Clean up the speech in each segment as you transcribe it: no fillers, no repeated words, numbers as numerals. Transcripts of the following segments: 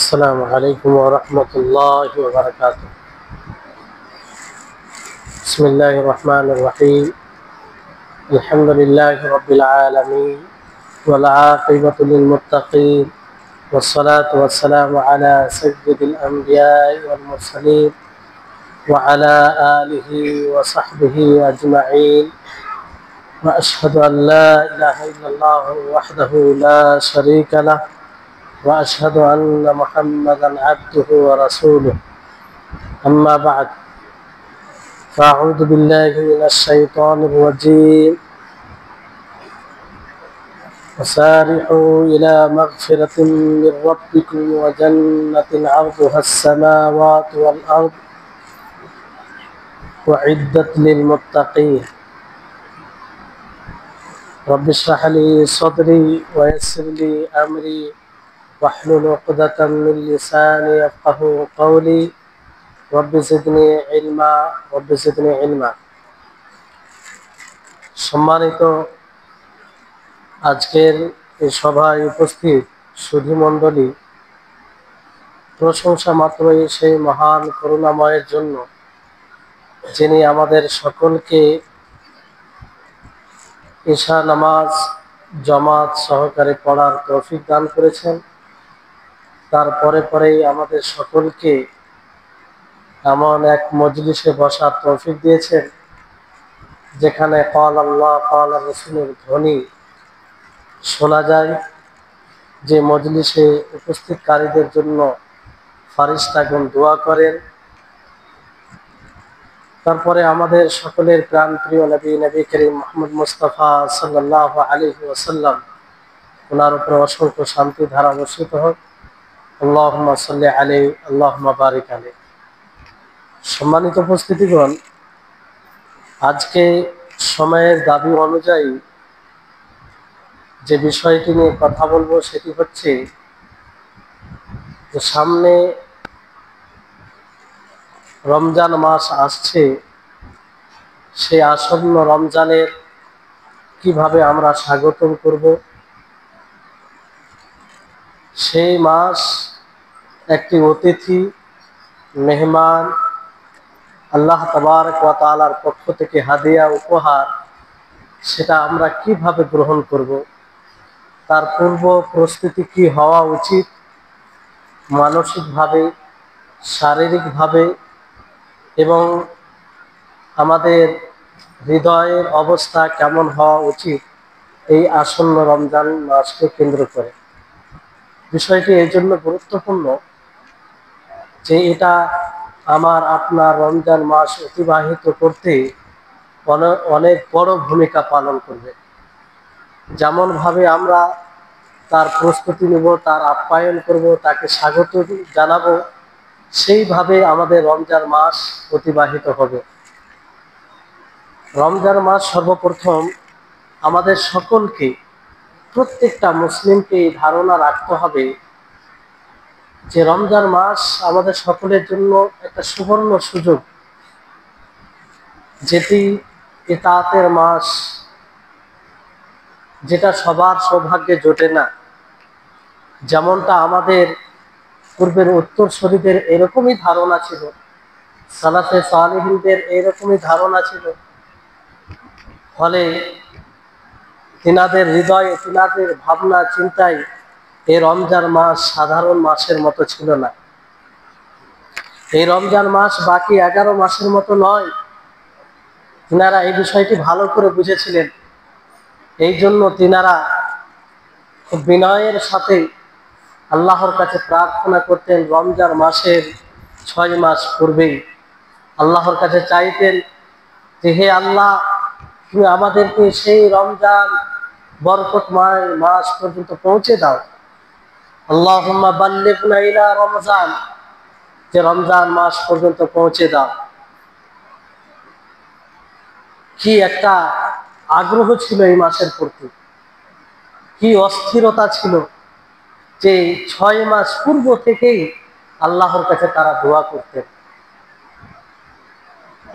السلام عليكم ورحمة الله وبركاته. بسم الله الرحمن الرحيم. الحمد لله رب العالمين والعاقبة للمتقين والصلاة والسلام على سيد الأنبياء والمرسلين وعلى آله وصحبه أجمعين، وأشهد أن لا إله إلا الله وحده لا شريك له، وأشهد أن محمدا عبده ورسوله. أما بعد، فأعوذ بالله من الشيطان الرجيم. وسارعوا إلى مغفرة من ربكم وجنة عرضها السماوات والأرض أعدت للمتقين. رب اشرح لي صدري ويسر لي أمري واحلل عقدة من لساني يفقهوا قولي. رب زدني علما رب زدني علما। সম্মানিত আজকের এই সভায় উপস্থিত সুধী মণ্ডলী, প্রশংসা মাত্রই সেই মহান করুণাময়ের জন্য যিনি আমাদের সকলকে ঈশা নামাজ জামাত সহকারে পড়ার তৌফিক দান করেছেন। তারপরে পরেই আমাদের সকলকে এমন এক মজলিসে বসার তৌফিক দিয়েছেন যেখানে ক্বাল আল্লাহ ক্বাল রাসূলের ধ্বনি শোনা যায়, যে মজলিসে উপস্থিতকারীদের জন্য ফারিস্তাগণ দোয়া করেন। তারপরে আমাদের সকলের প্রাণপ্রিয় নবী করিম মুহাম্মদ মুস্তাফা সাল্লাল্লাহু আলাইহি ওয়াসাল্লাম, ওনার উপর অসংখ্য শান্তি ধারা বর্ষিত হোক। আল্লাহুম্মা সাল্লি আলাইহি আল্লাহুম্মা বারিক আলাইহি। সম্মানিত উপস্থিতিগণ, আজকে সময়ের দাবি অনুযায়ী যে বিষয়টি নিয়ে কথা বলবো সেটি হচ্ছে যে সামনে রমজান মাস আসছে, সেই আসন্ন রমজানের কিভাবে আমরা স্বাগতম করব। সেই মাস একটি অতিথি মেহমান, আল্লাহ তাবারক ওয়া তাআলার পক্ষ থেকে হাদিয়া উপহার, সেটা আমরা কিভাবে গ্রহণ করব, তার পূর্ব প্রস্তুতি কি হওয়া উচিত, মানসিকভাবে, শারীরিকভাবে এবং আমাদের হৃদয়ের অবস্থা কেমন হওয়া উচিত এই আসন্ন রমজান মাসকে কেন্দ্র করে। বিষয়টি এই জন্য গুরুত্বপূর্ণ যে এটা আমার আপনার রমজান মাস অতিবাহিত করতে অনেক বড় ভূমিকা পালন করবে। যেমনভাবে আমরা তার প্রস্তুতি নেব, তার আপ্যায়ন করব, তাকে স্বাগত জানাবো, সেইভাবে আমাদের রমজান মাস অতিবাহিত হবে। রমজান মাস সর্বপ্রথম আমাদের সকলকে, প্রত্যেকটা মুসলিমকে এই ধারণা রাখতে হবে যে রমজান মাস আমাদের সকলের জন্য একটা সুবর্ণ সুযোগ, যেটি ইতাআতের মাস, যেটা সবার সৌভাগ্যে জোটে না। যেমনটা আমাদের পূর্বের উত্তরসূরিদের এরকমই ধারণা ছিল, সালাফে সালেহিনদের এরকমই ধারণা ছিল, ফলে তিনাদের হৃদয়ে, তিনাদের ভাবনা চিন্তায় এই রমজান মাস সাধারণ মাসের মতো ছিল না। এই রমজান মাস বাকি 11 মাসের মতো নয়। তিনারা এই বিষয়টি ভালো করে বুঝেছিলেন। এই জন্য তিনারা খুব বিনয়ের সাথে আল্লাহর কাছে প্রার্থনা করতেন। রমজান মাসের 6 মাস পূর্বেই আল্লাহর কাছে চাইতেন যে হে আল্লাহ, তুমি আমাদেরকে সেই রমজান বরকতময় মাস পর্যন্ত পৌঁছে দাও। আল্লাহুম্মা বাল্লিগনা ইলা রমজান, যে রমজান মাস পর্যন্ত পৌঁছে দাও। কি একটা আগ্রহ ছিল এই মাসের প্রতি, কি অস্থিরতা ছিল যে 6 মাস পূর্ব থেকেই আল্লাহর কাছে তারা দোয়া করতেন।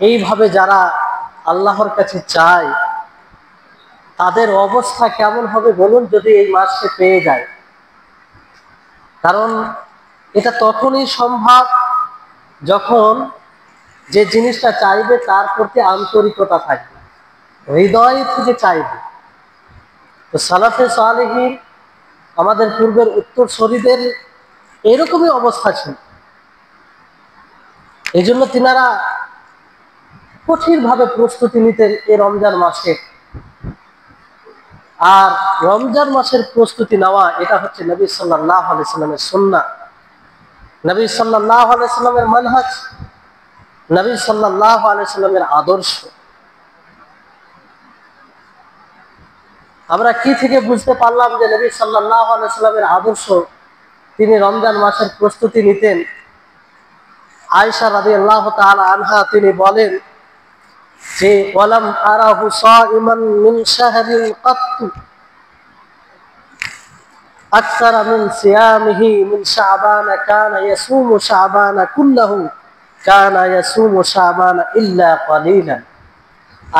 এইভাবে যারা আল্লাহর কাছে চায় তাদের অবস্থা কেমন হবে বলুন, যদি এই মাসকে পেয়ে যায়। কারণ এটা তখনই সম্ভব যখন যে জিনিসটা চাইবে তার প্রতি আন্তরিকতা থাকবে, হৃদয় থেকে চাইবে। তো সালাফে সালেহীন, আমাদের পূর্বের উত্তরসূরিদের এরকমই অবস্থা ছিল। এই জন্য তিনারা কঠিনভাবে প্রস্তুতি নিতেন এই রমজান মাসে। আর রমজান মাসের প্রস্তুতি নেওয়া এটা হচ্ছে নবী সাল্লাল্লাহু আলাইহি সাল্লামের সুন্নাহ, নবী সাল্লাল্লাহু আলাইহি সাল্লামের মানহাজ, নবী সাল্লাল্লাহু আলাইহি সাল্লামের আদর্শ। আমরা কি থেকে বুঝতে পারলাম যে নবী সাল্লাল্লাহু আলাইহি সাল্লামের আদর্শ? তিনি রমজান মাসের প্রস্তুতি নিতেন। আয়েশা রাদিয়াল্লাহু তাআলা আনহা তিনি বলেন যে ওয়ালাম আরাহু সাইমান মিন শাহরিন কাত্তু আকসারা মিন সিয়ামিহি মিন শাবান কানা ইয়াসুমু শাবান কুল্লাহু কানা ইয়াসুমু শাবান ইল্লা কালিলান।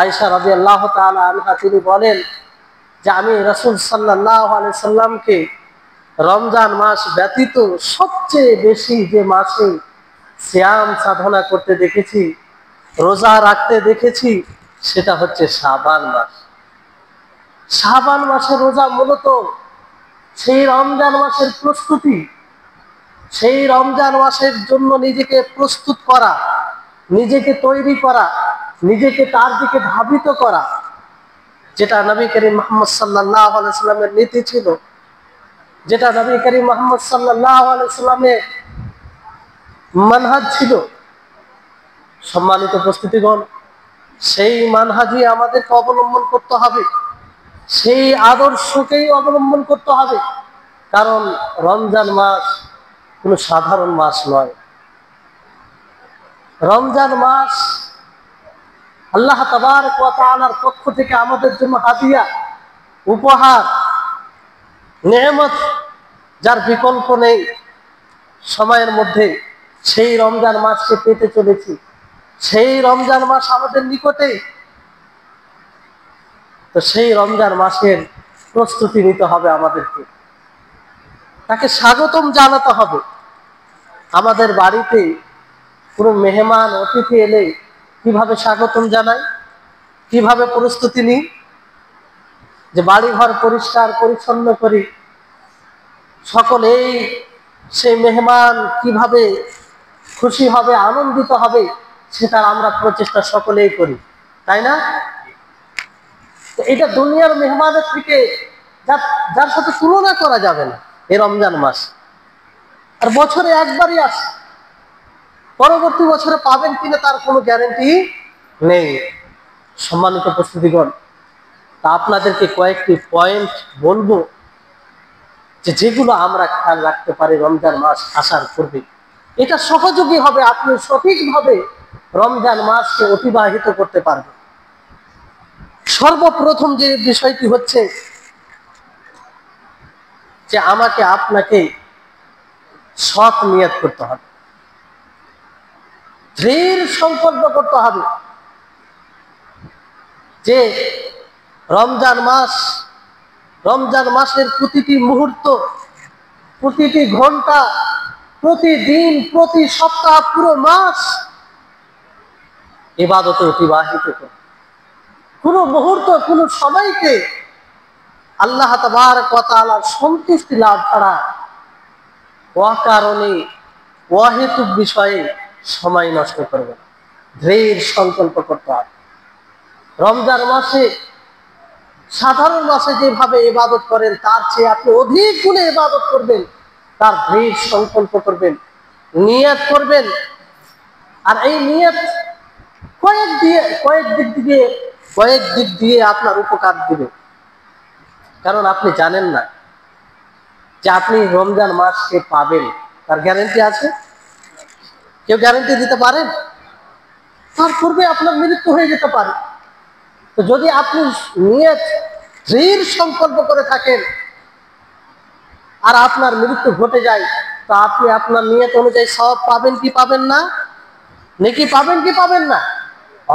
আয়েশা রাদিয়াল্লাহু তাআলা আনহা তিনি বলেন যে আমি রাসূল সাল্লাল্লাহু আলাইহি সাল্লামকে রমজান মাস ব্যতীত সবচেয়ে বেশি যে মাসে সিয়াম সাধনা করতে দেখেছি, রোজা রাখতে দেখেছি, সেটা হচ্ছে শাবান মাস। শাবান মাসের রোজা মূলত সেই রমজান মাসের প্রস্তুতি, সেই রমজান মাসের জন্য নিজেকে প্রস্তুত করা, নিজেকে তৈরি করা, নিজেকে তার দিকে ধাবিত করা, যেটা নবী করিম মুহাম্মদ সাল্লাল্লাহু আলাইহি সাল্লামের নীতি ছিল, যেটা নবী করিম মুহাম্মদ সাল্লাল্লাহু আলাইহি সাল্লামের মানহাজ ছিল। সম্মানিত উপস্থিতিগণ, সেই মানহাজই আমাদেরকে অবলম্বন করতে হবে, সেই আদর্শকেই অবলম্বন করতে হবে। কারণ রমজান মাস কোনো সাধারণ মাস নয়। রমজান মাস আল্লাহ তাবারক ওয়া তাআলার পক্ষ থেকে আমাদের জন্য হাদিয়া, উপহার, নেয়ামত, যার বিকল্প নেই। সময়ের মধ্যে সেই রমজান মাসকে পেতে চলেছি, সেই রমজান মাস আমাদের নিকটে। তো সেই রমজান মাসের প্রস্তুতি নিতে হবে আমাদেরকে, তাকে স্বাগতম জানাতে হবে। আমাদের বাড়িতে কোনো মেহমান অতিথি এলে কিভাবে স্বাগতম জানাই, কিভাবে প্রস্তুতি নিই? যে বাড়িঘর পরিষ্কার পরিচ্ছন্ন করি, সকলেই সেই মেহমান কিভাবে খুশি হবে, আনন্দিত হবে, সেটার আমরা প্রচেষ্টা সকলেই করি, তাই না? তো এটা দুনিয়ার মেহমানের থেকে যার সাথে তুলনা করা যাবে না এই রমজান মাস। আর বছরে একবারই আসে, পরবর্তী বছরে পাবেন কিনা তার কোনো গ্যারান্টি নেই। সম্মানিত উপস্থিতিগণ, তা আপনাদেরকে কয়েকটি পয়েন্ট বলবো যেগুলো আমরা খেয়াল রাখতে পারি রমজান মাস আসার পূর্বে। এটা সহযোগী হবে আপনি সঠিকভাবে রমজান মাসকে অতিবাহিত করতে পারবেন। সর্বপ্রথম যে বিষয়টি হচ্ছে যে আমাকে আপনাকে সৎ নিয়ত করতে হবে, দৃঢ় সংকল্প করতে হবে যে রমজান মাসের প্রতিটি মুহূর্ত, প্রতিটি ঘন্টা, প্রতিদিন, প্রতি সপ্তাহ, পুরো মাস ইবাদতে অতিবাহিত করবে। কোন মুহূর্ত, কোন সময়কে আল্লাহ তাবারক ওয়া তাআলার সন্তুষ্টি লাভ ছাড়া অকারণে অহেতুক বিষয়ে সময় নষ্ট করবে না। দৃঢ় সংকল্প করতে হবে। রমজান মাসে সাধারণ মাসে যেভাবে ইবাদত করেন তার চেয়ে আপনি অধিক গুণে ইবাদত করবেন, তার দৃঢ় সংকল্প করবেন, নিয়ত করবেন। আর এই নিয়ত কয়েক দিক দিয়ে আপনার উপকার দিবে। কারণ আপনি জানেন না যে আপনি রমজান মাসকে পাবেন, তার গ্যারান্টি আছে? কেউ গ্যারান্টি দিতে পারেন? তার পূর্বে আপনার মৃত্যু হয়ে যেতে পারে। তো যদি আপনি নিয়ত দৃঢ় সংকল্প করে থাকেন আর আপনার মৃত্যু ঘটে যায়, তো আপনি আপনার নিয়ত অনুযায়ী সওয়াব পাবেন কি পাবেন না? নেকি পাবেন কি পাবেন না?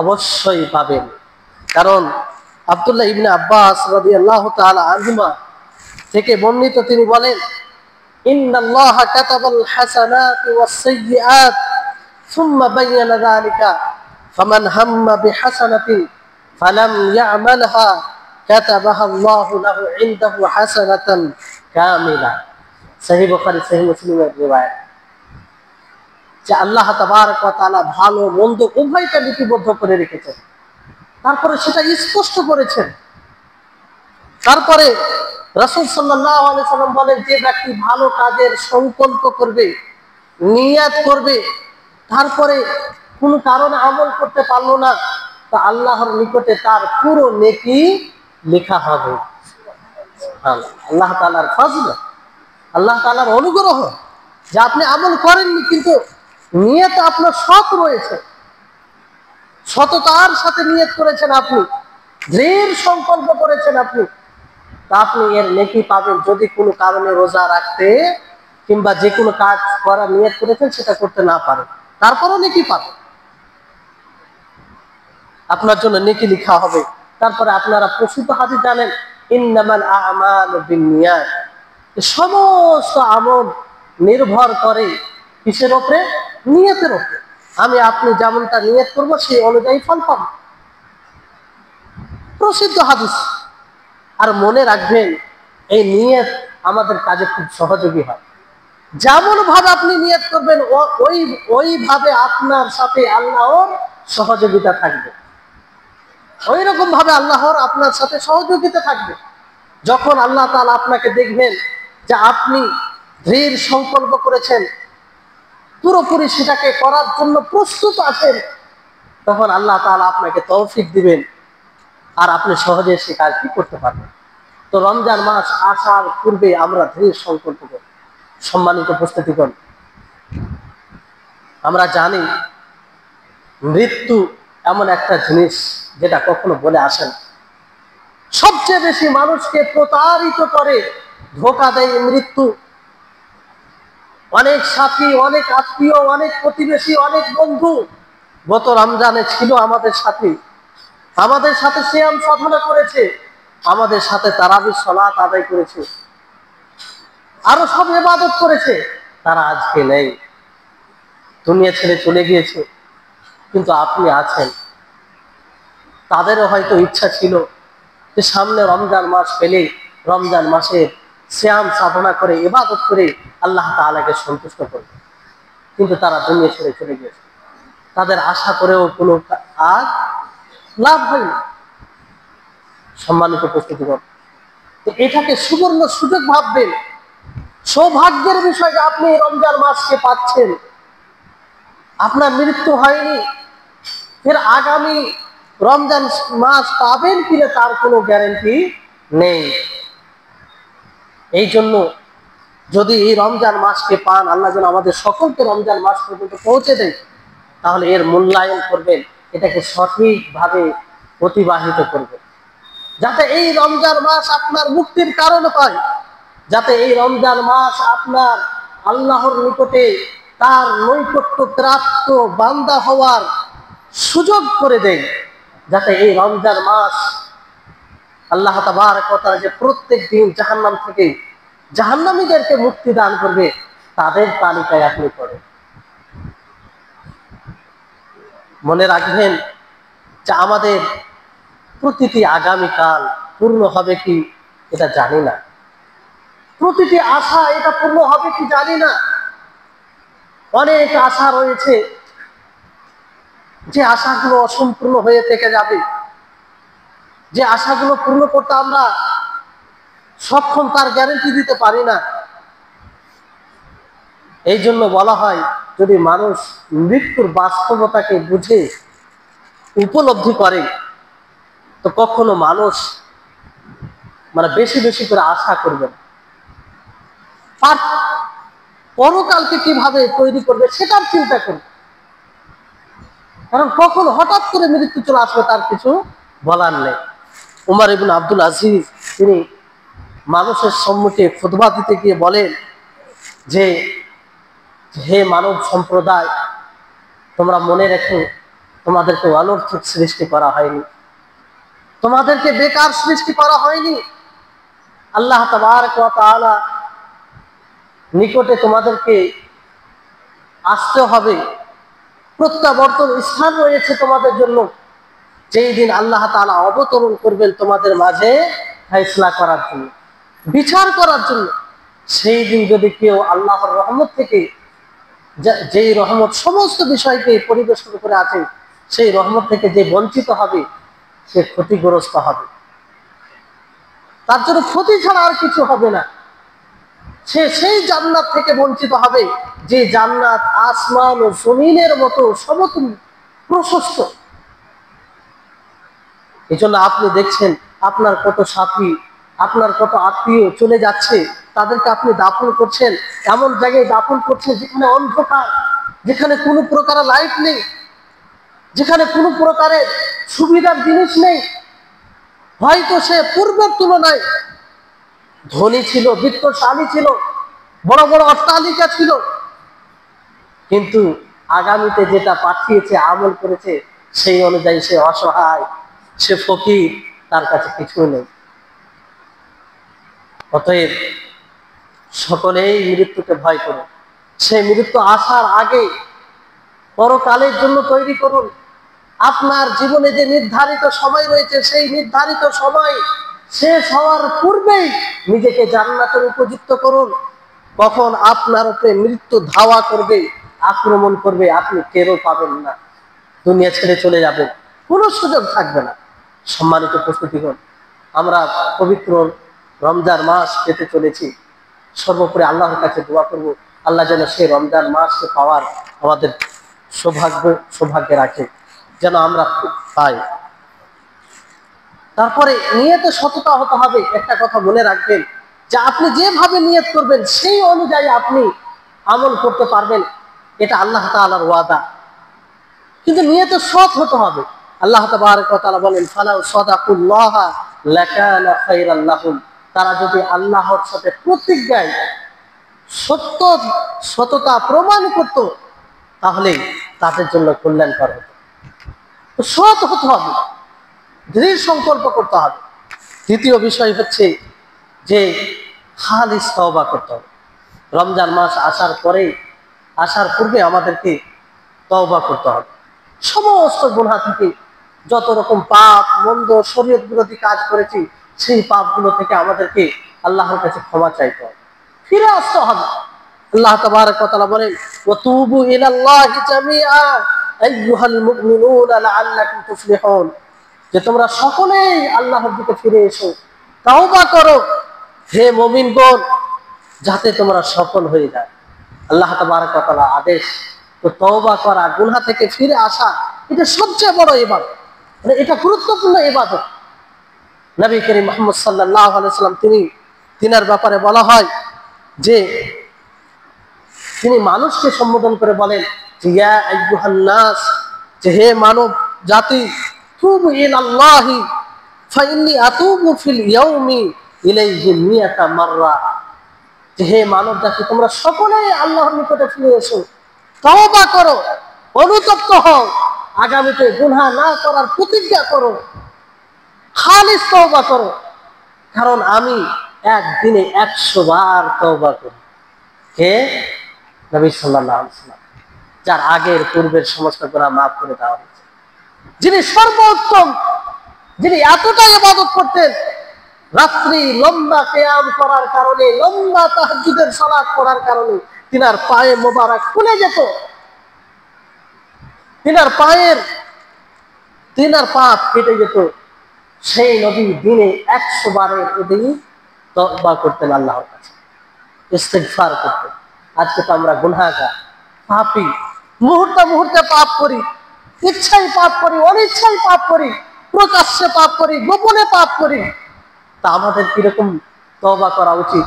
অবশ্যই পাবেন। কারণ আব্দুল্লাহ ইবনে আব্বাস রাদিয়াল্লাহু তাআলা আনহুমা থেকে বর্ণিত, তিনি বলেন ইন্নাল্লাহা কাতাবাল হাসানাতি ওয়াস সাইয়্যাত সুম্মা বায়্যানা যালিকা ফামান হাম্মা বিহাসানাতিন ফালাম ইয়া'মালহা কাতাবাহা আল্লাহু লাহু ইনদাহু হাসানাতান কামিলা। সহিহ বুখারী সহিহ মুসলিমের রিওয়ায়াত। যে আল্লাহ তাবারক ওয়া তাআলা ভালো মন্দ উভয়টা লিপিবদ্ধ করে রেখেছেন, তারপরে সেটা স্পষ্ট করেছেন। তারপরে রাসূল সাল্লাল্লাহু আলাইহি সাল্লাম বলেন, যে ব্যক্তি ভালো কাজের সংকল্প করবে, নিয়াত করবে, তারপরে কোনো কারণে আমল করতে পারলো না, তা আল্লাহর নিকটে তার পুরো নেকি লেখা হবে। আল্লাহ তাআলার ফজল, আল্লাহ তাআলার অনুগ্রহ যে আপনি আমল করেননি কিন্তু নিয়ত আপনার সৎ রয়েছে, সততার সাথে নিয়ত করেছেন, আপনি দৃঢ় সংকল্প করেছেন, আপনি তা আপনি এর নেকি পাবেন। যদি কোনো কারণে রোজা রাখতে কিংবা যে কোনো কাজ করার নিয়ত করেছেন সেটা করতে না পারেন, তারপরও নেকি পাবেন, আপনার জন্য নেকি লেখা হবে। তারপরে আপনারা প্রসিদ্ধ হাদিস জানেন, ইন্নামাল আ'মালু বিন্নিয়াত, সমস্ত আমল নির্ভর করে কিসের উপরে? নিয়তের উপরে। আমি আপনি যেমনটা নিয়ত করব সেই অনুযায়ী ফল পাবো, প্রসিদ্ধ হাদিস। আর মনে রাখবেন, এই নিয়ত আমাদের কাজে খুব সহযোগী হয়। যেমন ভাবে আপনি নিয়ত করবেন ওইভাবে আপনার সাথে আল্লাহর সহযোগিতা থাকবে, ওই রকম ভাবে আল্লাহর আপনার সাথে সহযোগিতা থাকবে। যখন আল্লাহ তাআলা আপনাকে দেখবেন যে আপনি দৃঢ় সংকল্প করেছেন, পুরোপুরি সেটাকে করার জন্য প্রস্তুত আছেন, তখন আল্লাহ তাআলা আপনাকে তৌফিক দিবেন আর আপনি সহজে সে কাজটি করতে পারবেন। তো রমজান মাস আসার পূর্বে আমরা দৃঢ় সংকল্প করি। সম্মানিত উপস্থিতিগণ, আমরা জানি মৃত্যু এমন একটা জিনিস যেটা কখনো বলে আসে না। সবচেয়ে বেশি মানুষকে প্রতারিত করে, ধোঁকা দেয় মৃত্যু। অনেক সাথী, অনেক আত্মীয়, অনেক প্রতিবেশী, অনেক বন্ধু গত রমজানে ছিল আমাদের সাথে, আমাদের সাথে সিয়াম সাধনা করেছে, আমাদের সাথে তারাবির সালাত আদায় করেছে, আরো সব ইবাদত করেছে, তারা আজকে নেই, দুনিয়া ছেড়ে চলে গিয়েছে। কিন্তু আপনি আছেন। তাদেরও হয়তো ইচ্ছা ছিল যে সামনে রমজান মাস পেলে রমজান মাসে সিয়াম সাধনা করে ইবাদত করে আল্লাহ তাআলাকে সন্তুষ্ট করবে, কিন্তু তারা দুনিয়া ছেড়ে চলে গিয়েছে। তাদের আশা করেও কোনো আর লাভ হয়নি। সম্মানিত উপস্থিতিগণ, তো এটাকে সুবর্ণ সুযোগ ভাববেন, সৌভাগ্যের বিষয় যে আপনি রমজান মাসকে পাচ্ছেন, আপনার মৃত্যু হয়নি, ফের আগামী রমজান মাস পাবেন কিনা তার কোনো গ্যারান্টি নেই। এই জন্য যদি এই রমজান মাসকে পান, আল্লাহ যেন আমাদের সকলকে রমজান মাস পর্যন্ত পৌঁছে দেয়, তাহলে এর মূল্যায়ন করবেন, এটাকে সঠিকভাবে অতিবাহিত করবেন, যাতে এই রমজান মাস আপনার মুক্তির কারণ হয়, যাতে এই রমজান মাস আপনার আল্লাহর নিকটে তার নৈকট্য প্রাপ্ত বান্দা হওয়ার সুযোগ করে দেয়, যাতে এই রমজান মাস আল্লাহ তাবারক ওয়া তাআলা যে প্রত্যেক দিন জাহান্নাম থেকে জাহান্নামীদেরকে মুক্তি দান করবে, তাদের তালিকায় আপনি পড়েন। মনে রাখবেন যে আমাদের প্রতিটি আগামীকাল পূর্ণ হবে কি এটা জানি না, প্রতিটি আশা এটা পূর্ণ হবে কি জানি না। অনেক আশা রয়েছে, যে আশাগুলো অসম্পূর্ণ হয়ে থেকে যাবে, যে আশাগুলো পূর্ণ করতে আমরা সক্ষম তার গ্যারান্টি দিতে পারি না। এই জন্য বলা হয়, যদি মানুষ মৃত্যুর বাস্তবতাকে বুঝে উপলব্ধি করে, তো কখনো মানুষ বেশি বেশি করে আশা করবে না, আর পরকালকে কিভাবে তৈরি করবে সেটার চিন্তা করবে। কারণ কখন হঠাৎ করে মৃত্যু চলে আসবে তার কিছু বলার নেই। উমর ইবনে আব্দুল আজিজ তিনি মানুষের সম্মুখে খুতবা দিতে গিয়ে বলেন যে, হে মানব সম্প্রদায়, তোমরা মনে রেখো তোমাদেরকে অনর্থক সৃষ্টি করা হয়নি, তোমাদেরকে বেকার সৃষ্টি করা হয়নি। আল্লাহ তাবারক ওয়া তাআলা নিকটে তোমাদেরকে আসতে হবে, প্রত্যাবর্তন স্থান রয়েছে তোমাদের জন্য, যেই দিন আল্লাহ তাআলা অবতরণ করবেন তোমাদের মাঝে ফয়সালা করার জন্য, বিচার করার জন্য। সেই দিন যদি কেউ আল্লাহর রহমত থেকে, যেই রহমত সমস্ত বিষয়কে পরিবেষ্টন করে আছে, সেই রহমত থেকে যে বঞ্চিত হবে সে ক্ষতিগ্রস্ত হবে, তার জন্য ক্ষতি ছাড়া আর কিছু হবে না। সে সেই জান্নাত থেকে বঞ্চিত হবে যে জান্নাত আসমান ও জমিনের মতো সমতুল প্রশস্ত। এই জন্য আপনি দেখছেন আপনার কত সাথী, আপনার কত আত্মীয় চলে যাচ্ছে, তাদেরকে আপনি দাফন করছেন, এমন জায়গায় দাফন করছেন যেখানে অন্ধকার, যেখানে কোনো প্রকার লাইট নেই, যেখানে কোনো প্রকারের সুবিধার জিনিস নেই। হয়তো সে পূর্বের তুলনায় ধনী ছিল, বিত্তশালী ছিল, বড় বড় অট্টালিকা ছিল, কিন্তু আগামীতে যেটা পাঠিয়েছে, আমল করেছে, সেই অনুযায়ী সে অসহায়, সে ফকির, তার কাছে কিছু নেই। অতএব সকলেই মৃত্যুকে ভয় করুন। সেই মৃত্যু আসার আগে পরকালের জন্য তৈরি করুন। আপনার জীবনে যে নির্ধারিত সময় রয়েছে, সেই নির্ধারিত সময় শেষ হওয়ার পূর্বেই নিজেকে জান্নাতের উপযুক্ত করুন। কখন আপনার উপরে মৃত্যু ধাওয়া করবে, আক্রমণ করবে, আপনি টেরও পাবেন না, দুনিয়া ছেড়ে চলে যাবেন, কোনো সুযোগ থাকবে না। সম্মানিত প্রস্তুতিগণ, আমরা পবিত্র রমজান মাস পেতে চলেছি। সর্বোপরি আল্লাহর কাছে দোয়া করব, আল্লাহ যেন সেই রমজান মাসকে পাওয়ার আমাদের সৌভাগ্যে রাখে, যেন আমরা পাই। তারপরে নিয়তে সততা হতে হবে। একটা কথা মনে রাখবেন যে আপনি যেভাবে নিয়ত করবেন সেই অনুযায়ী আপনি আমল করতে পারবেন, এটা আল্লাহ তাআলার ওয়াদা। কিন্তু নিয়তে সৎ হতে হবে। আল্লাহ তাবারক ওয়া তাআলা বলেন, ফালাউ সাদাকুল্লাহ লাকানা খায়রাল লাহুম, তারা যদি আল্লাহর সাথে প্রতিজ্ঞায় সততা প্রমাণ করত, তাহলে তাদের জন্য কল্যাণকর হতো। তো সৎ হতে হবে, দৃঢ় সংকল্প করতে হবে। দ্বিতীয় বিষয় হচ্ছে যে খালিস তওবা করতে হবে। রমজান মাস আসার পূর্বে আমাদেরকে তওবা করতে হবে। সমস্ত গুনাহ থেকে, যত রকম পাপ মন্দ শরীয়ত বিরোধী কাজ করেছি, সেই পাপগুলো থেকে আমাদেরকে আল্লাহর কাছে ক্ষমা চাইতে হবে, ফিরে আসতে হবে। আল্লাহ তাবারক ওয়া তাআলা বলেন, ওয়াতুবু ইলাল্লাহি জামিআ আইয়ুহাল মুমিনুনা লাআল্লাকুম তুফলিহুন, যে তোমরা সকলেই আল্লাহর দিকে ফিরে এসো, তওবা করো হে মুমিনগণ, যাতে তোমরা সফল হয়ে যায়। আল্লাহ তাবারক ওয়া তাআলা আদেশ। তো তওবা করা, গুনাহ থেকে ফিরে আসা, এটা সবচেয়ে বড় ইবাদত, মানে এটা গুরুত্বপূর্ণ ইবাদত। নবী করিম মুহাম্মদ সাল্লাল্লাহু আলাইহি ওয়াসাল্লাম তিনার ব্যাপারে বলা হয় যে তিনি মানুষকে সম্বোধন করে বলেন যে ইয়া আইয়ুহান নাস, যে হে মানব জাতি, তুবু ইলাল্লাহি ফাইন্নী আতুবু ফিল ইয়াউমি ইলাইহি মিয়াতা মাররা, যে হে মানব জাতি, তোমরা সকলেই আল্লাহর নিকটে ফিরে এসো, তওবা করো, অনুতপ্ত হও, আগামীতে গুনাহ না করার প্রতিজ্ঞা করো, খালিস তওবা করো, কারণ আমি একদিনে 100 বার তওবা করি। কে? নবী সাল্লাল্লাহু আলাইহি ওয়াসাল্লাম, যার আগের পূর্বের সমস্ত গুনাহ মাফ করে দেওয়া হয়েছে, যিনি সর্বোত্তম, যিনি এতটা ইবাদত করতেন, রাত্রি লম্বা কিয়াম করার কারণে, লম্বা তাহাজ্জুদের সালাত পড়ার কারণে তিনার পায়ে মোবারক ফুলে যেত, তিনার পা কেটে যেত। সেই নবী দিনে 100 বারের অধিক তওবা করতেন, আল্লাহর কাছে ইস্তিগফার করতেন। আজকে তো আমরা গুনাহগার, পাপী, মুহূর্তে মুহূর্তে পাপ করি, ইচ্ছাই পাপ করি, অনিচ্ছাই পাপ করি, প্রকাশ্যে পাপ করি, গোপনে পাপ করি। তা আমাদের কিরকম তওবা করা উচিত,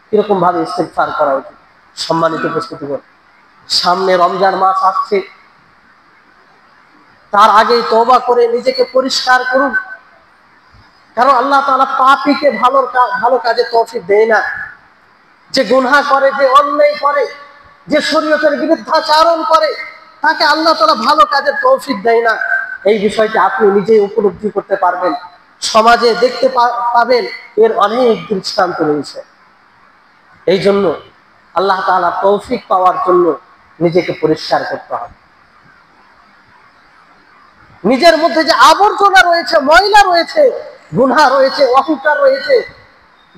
কিরকম ভাবে ইস্তিগফার করা উচিত? সম্মানিত উপস্থিতিগণ, সামনে রমজান মাস আসছে, তার আগেই তওবা করে নিজেকে পরিষ্কার করুন। কারণ আল্লাহ তাআলা পাপীকে ভালো কাজে তৌফিক দেয় না। যে গুনাহ করে, যে অন্যায় করে, যে শরীয়তের বিরুদ্ধাচরণ করে, তাকে আল্লাহ তাআলা ভালো কাজের তৌফিক দেয় না। এই বিষয়টি আপনি নিজেই উপলব্ধি করতে পারবেন, সমাজে দেখতে পাবেন, এর অনেক দৃষ্টান্ত রয়েছে। এই জন্য আল্লাহ তাআলা তৌফিক পাওয়ার জন্য নিজেকে পরিষ্কার করতে হবে। নিজের মধ্যে যে আবর্জনা রয়েছে, ময়লা রয়েছে, গুনাহ রয়েছে, অহংকার রয়েছে,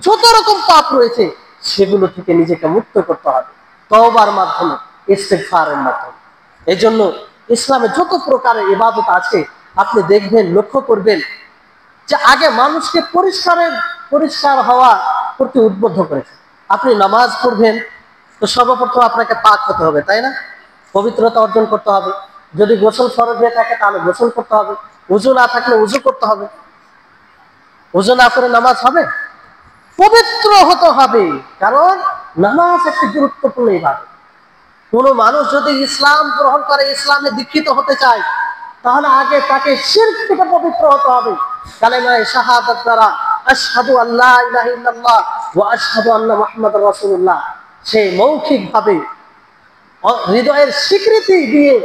যত রকম পাপ রয়েছে, সেগুলো থেকে নিজেকে মুক্ত করতে হবে তওবার মাধ্যমে, ইস্তিগফারের মাধ্যমে। এই জন্য ইসলামে যত প্রকারের ইবাদত আছে আপনি দেখবেন, লক্ষ্য করবেন যে আগে মানুষকে পরিষ্কার হওয়া করতে উদ্বুদ্ধ করেছে। আপনি নামাজ পড়বেন তো সর্বপ্রথম আপনাকে পাক হতে হবে, তাই না? পবিত্রতা অর্জন করতে হবে। যদি গোসল ফরজ হয়ে থাকে তাহলে গোসল করতে হবে, উযু না থাকলে উযু করতে হবে। উযু না করে নামাজ হবে? পবিত্র হতে হবে, কারণ নামাজ একটি গুরুত্বপূর্ণ ইবাদত। কোন মানুষ যদি ইসলাম গ্রহণ করে, ইসলামে দীক্ষিত হতে চায়, তাহলে আগে তাকে শিরক থেকে পবিত্র হতে হবে। কালেমায়ে শাহাদাত দ্বারা আশহাদু আল্লা ইলাহা ইল্লাল্লাহ ওয়া আশহাদু আন্না মুহাম্মাদুর রাসূলুল্লাহ, সেই মৌখিকভাবে হৃদয়ের স্বীকৃতি দিয়ে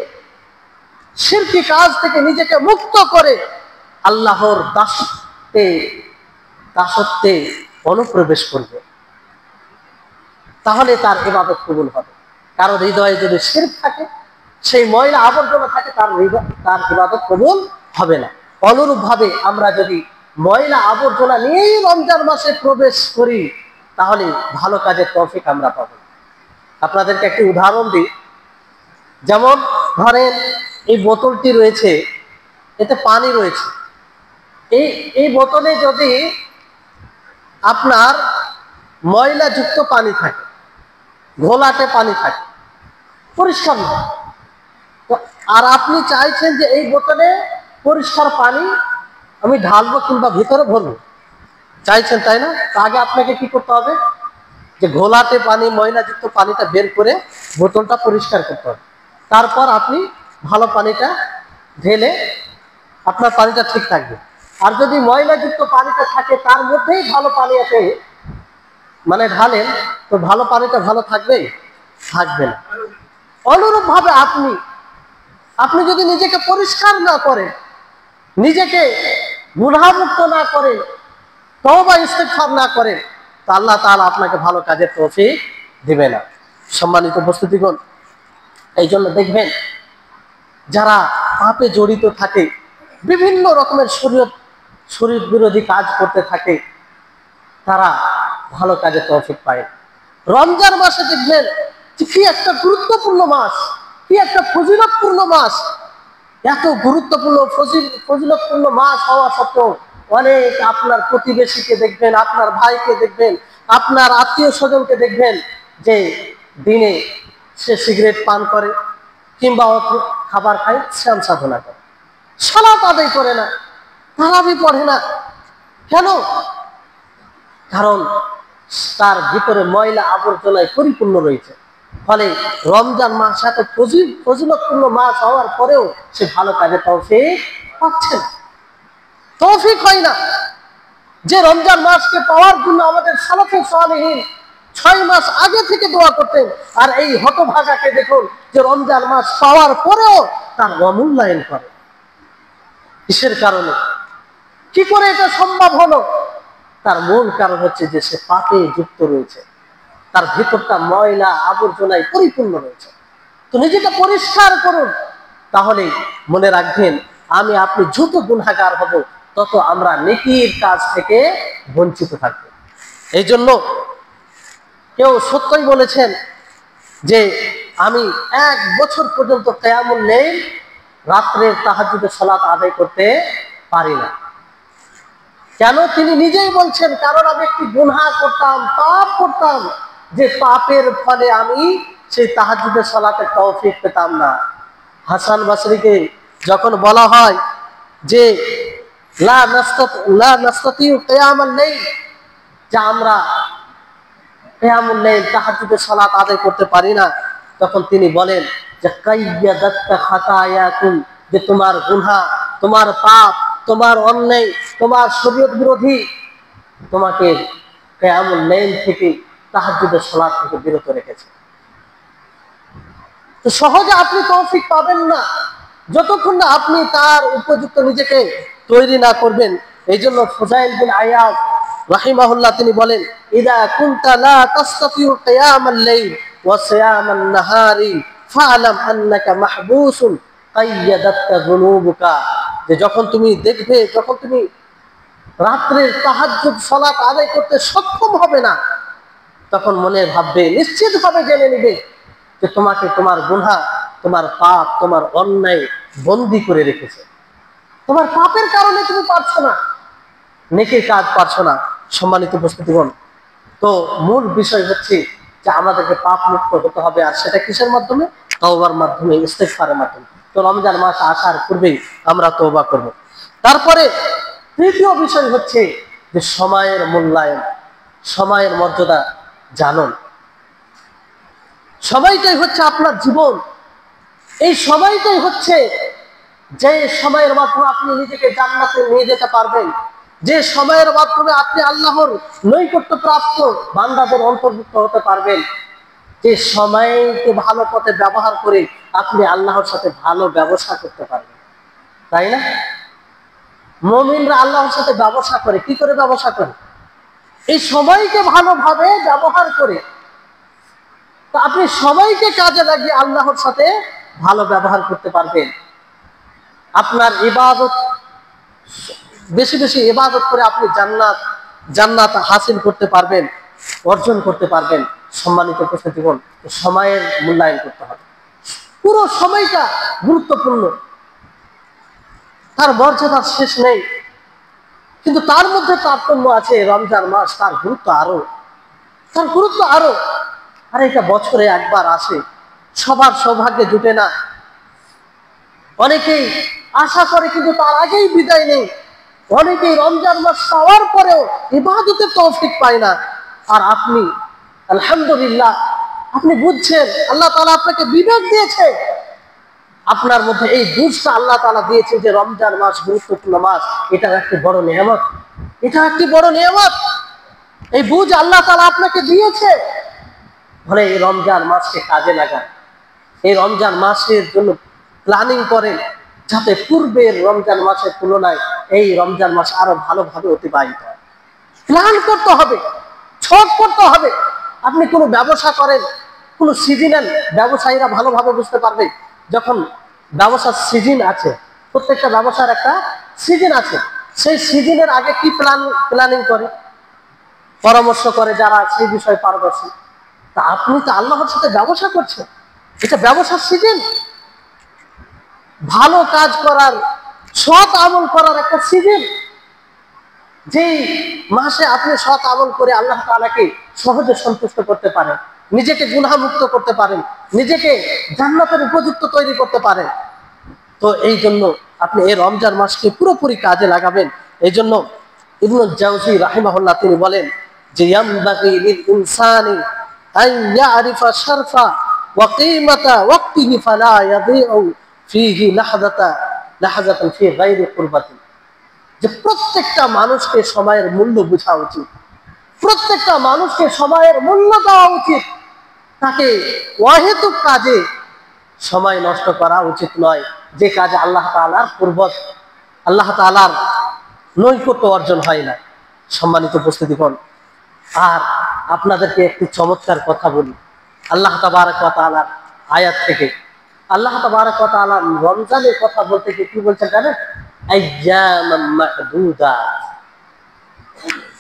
শিরকি কাজ থেকে নিজেকে মুক্ত করে আল্লাহর দাসত্বে অনুপ্রবেশ করবে, তাহলে তার ইবাদত কবুল হবে। কারণ হৃদয়ে যদি শিরক থাকে, সেই ময়লা আবর্জনা থাকে, তার ইবাদত কবুল হবে না। অনুরূপ ভাবে আমরা যদি ময়লা আবর্জনা নিয়েই রমজান মাসে প্রবেশ করি, তাহলে ভালো কাজের তৌফিক আমরা পাবো। আপনাদেরকে একটি উদাহরণ দিই। যেমন ধরেন এই বোতলটি রয়েছে, এতে পানি রয়েছে। এই বোতলে যদি আপনার ময়লাযুক্ত পানি থাকে, ঘোলাটে পানি থাকে, পরিষ্কার নয়, তো আর আপনি চাইছেন যে এই বোতলে পরিষ্কার পানি আমি ঢালবো কিংবা ভিতরে ভরবো, চাইছেন, তাই না? তো আগে আপনাকে কি করতে হবে, যে ঘোলাটে পানি, ময়লাযুক্ত পানিটা বের করে বোতলটা পরিষ্কার করতে হবে। তারপর আপনি ভালো পানিটা ঢেলে আপনার পানিটা ঠিক থাকবে। আর যদি ময়লাযুক্ত পানিটা থাকে, তার মধ্যেই ভালো পানি আছে, মানে ঢালেন, তো ভালো পানিটা ভালো থাকবে? থাকবে না। অনুরূপ ভাবে আপনি যদি নিজেকে পরিষ্কার না করেন, নিজেকে গুনাহমুক্ত না করেন, তওবা ইস্তিগফার না করেন, তা আল্লাহ তাআলা আপনাকে ভালো কাজের তৌফিক দিবে না। সম্মানিত উপস্থিতিগণ, এই জন্য দেখবেন যারা পাপে জড়িত থাকে, বিভিন্ন রকমের শরীয়ত বিরোধী কাজ করতে থাকে, তারা ভালো কাজে তৌফিক পায়। রমজান মাসে দেখবেন কি একটা গুরুত্বপূর্ণ মাস, কি একটা ফজিলতপূর্ণ মাস। এত গুরুত্বপূর্ণ ফজিলতপূর্ণ মাস হওয়া সত্ত্বেও অনেক আপনার প্রতিবেশীকে দেখবেন, আপনার ভাইকে দেখবেন, আপনার আত্মীয় স্বজনকে দেখবেন যে দিনে সে সিগারেট পান করে কিংবা খাবার খায়, শ্যাম সাধনা করে, সালাত আদায় করে না, তারাবি পড়ে না। কেন? কারণ তার ভিতরে ময়লা আবর্জনায় পরিপূর্ণ রয়েছে। ফলে রমজান মাস এত ফজিলতপূর্ণ মাস হওয়ার পরেও সে ভালো কাজে তৌফিক পাচ্ছে না, তৌফিক হয় না। যে রমজান মাসকে পাওয়ার জন্য আমাদের সালাফে সালেহীন 6 মাস আগে থেকে দোয়া করতেন, আর এই হতভাগাকে দেখুন যে রমজান মাস পাওয়ার পরেও তার অমূল্যায়ন করে। কিসের কারণে, কি করে এটা সম্ভব হলো? তার মূল কারণ হচ্ছে যে সে পাপে যুক্ত রয়েছে, তার ভিতরটা ময়লা আবর্জনায় পরিপূর্ণ রয়েছে। তো নিজেকে পরিষ্কার করুন, তাহলে মনে রাখবেন আপনি যত গুনাহগার হব, তত আমরা নেকির কাজ থেকে বঞ্চিত থাকব। এই জন্য কেউ সত্যই বলেছেন যে আমি 1 বছর পর্যন্ত কিয়ামুল লাইল, রাত্রের তাহাজ্জুদের সালাত আদায় করতে পারি না। কেন? তিনি নিজেই বলছেন, কারণ আমি একটি গুনাহ করতাম, পাপ করতাম, যে পাপের ফলে আমি সেই তাহাজ্জুদের সালাতের তৌফিক পেতাম না। হাসান বসরিকে যখন বলা হয় যে লা নাস্তাতিউ কিয়ামুল লাইল, যে আমরা কিয়ামুল লাইল, তাহাজ্জুদের সালাত আদায় করতে পারি না, তখন তিনি বলেন যে কাইয়াদাতকা খাতায়াকুম, যে তোমার গুনাহ, তোমার পাপ, তোমার অন্যায়, তোমার শরীয়ত বিরোধী তোমাকে কিয়ামুল লাইল থেকে, তাহাজ্জুদের সালাত থেকে বিরত রেখেছে। তো সহজে আপনি তৌফিক পাবেন না যতক্ষণ না আপনি তার উপযুক্ত নিজেকে তৈরি না করবেন। এই জন্য ফুজাইল বিন আয়াদ রাহিমাহুল্লাহ তিনি বলেন, ইদা কুনতা লা তাস্তাতিউ কিয়ামাল লাইল ওয়া সিয়ামান নাহারি ফা'লাম আন্নাকা মাহবুসুন কাইয়াদাতকা যুনুবুকা। যে যখন তুমি দেখবে, যখন তুমি রাত্রের তাহাজ্জুদ সালাত আদায় করতে সক্ষম হবে না, তখন মনে ভাববে, নিশ্চিতভাবে জেনে নিবে যে তোমাকে তোমার গুনাহ, তোমার পাপ, তোমার অন্যায় বন্দী করে রেখেছে। তোমার পাপের কারণে তুমি পারছো না, নেকির কাজ পারছো না। সম্মানিত উপস্থিতিগণ, তো মূল বিষয় হচ্ছে যে আমাদেরকে পাপ মুক্ত হতে হবে। আর সেটা কিসের মাধ্যমে? তওবার মাধ্যমে, ইস্তেগফারের মাধ্যমে। তো রমজান মাস আসার পূর্বেই আমরা তওবা করব। তারপরে তৃতীয় বিষয় হচ্ছে যে সময়ের মূল্যায়ন, সময়ের মর্যাদা জানুন। সময়টাই হচ্ছে আপনার জীবন। এই সময়টাই হচ্ছে যে সময়ের মাধ্যমে আপনি নিজেকে জান্নাতে নিয়ে যেতে পারবেন, যে সময়ের মাধ্যমে আপনি আল্লাহর নৈকট্য প্রাপ্ত বান্দাদের অন্তর্ভুক্ত হতে পারবেন, যে সময়কে ভালো পথে ব্যবহার করে আপনি আল্লাহর সাথে ভালো ব্যবসা করতে পারবেন, তাই না? মুমিনরা আল্লাহর সাথে ব্যবসা করে, কি করে ব্যবসা করে? এই সময়কে ভালোভাবে ব্যবহার করে। তো আপনি সময়কে কাজে লাগিয়ে আল্লাহর সাথে ভালো ব্যবহার করতে পারবেন। আপনার ইবাদত, বেশি বেশি ইবাদত করে আপনি জান্নাত হাসিল করতে পারবেন, অর্জন করতে পারবেন। সম্মানিত উপস্থিতিগণ, সময়ের মূল্যায়ন করতে হবে। পুরো সময়টা গুরুত্বপূর্ণ, তার মর্যাদার শেষ নেই। কিন্তু তার মধ্যে তারতম্য আছে। রমজান মাস, তার গুরুত্ব আরো। আর এটা বছরে একবার আসে, সবার সৌভাগ্যে জুটে না। অনেকেই আশা করে কিন্তু তার আগেই বিদায় নেই। অনেকেই রমজান মাস পাওয়ার পরেও ইবাদতের তৌফিক পায় না। আর আপনি আলহামদুলিল্লাহ, আপনি বুঝছেন আল্লাহ তাআলা আপনাকে বিবেক দিয়েছে, আপনার মধ্যে এই বুঝটা আল্লাহ তাআলা দিয়েছে যে রমজান মাস গুরুত্বপূর্ণ মাস, এটা একটি বড় নিয়ামত, এটা একটি বড় নিয়ামত। এই বুঝ আল্লাহ তাআলা আপনাকে দিয়েছে, ফলে এই রমজান মাসকে কাজে লাগান। এই রমজান মাসের জন্য প্ল্যানিং করেন, যাতে পূর্বের রমজান মাসের তুলনায় এই রমজান মাস আরো ভালোভাবে অতিবাহিত হয়। প্ল্যান করতে হবে, ছক করতে হবে। আপনি কোনো ব্যবসা করেন, কোনো সিজনাল, ব্যবসায়ীরা ভালোভাবে বুঝতে পারবে যখন ব্যবসার সিজন আছে। প্রত্যেকটা ব্যবসার একটা সিজন আছে। সেই সিজনের আগে কি প্ল্যানিং করে, পরামর্শ করে যারা সেই বিষয়ে পারদর্শী। তা আপনি তো আল্লাহর সাথে ব্যবসা করছেন, এটা ব্যবসার সিজন। ভালো কাজ করার, সৎ আমল করার একটা সিজন। যেই মাসে আপনি সৎ আমল করে আল্লাহ তাআলাকে সহজে সন্তুষ্ট করতে পারেন, নিজেকে গুনাহমুক্ত করতে পারেন, নিজেকে জান্নাতের উপযুক্ত তৈরি করতে পারেন। তো এই জন্য আপনি এই রমজান মাসকে পুরোপুরি কাজে লাগাবেন। এই জন্য ইবনে জাওজি রাহিমাহুল্লাহ তিনি বলেন যে ইয়ামবাগি লিল ইনসানি আন ইয়ারিফা শারফা ওয়া কিমাতা ওয়াক্তিহি ফালা ইয়াদিউ ফিহি লাহজাতান ফি গায়রি কুরবাতি। যে প্রত্যেকটা মানুষকে সময়ের মূল্য বোঝা উচিত, প্রত্যেকটা মানুষকে সময়ের মূল্য দেওয়া উচিত। তাকে অহেতুক কাজে সময় নষ্ট করা উচিত নয়, যে কাজে আল্লাহ তাআলার নৈকট্য অর্জন হয় না। সম্মানিত উপস্থিতিগণ, আর আপনাদেরকে একটি চমৎকার কথা বলি আল্লাহ তাবারক ওয়া তাআলার আয়াত থেকে। আল্লাহ তাবারক ওয়া তাআলা রমজানের কথা বলতে গিয়ে কি বলছেন জানেন? আইয়ামান মা'দুদাত,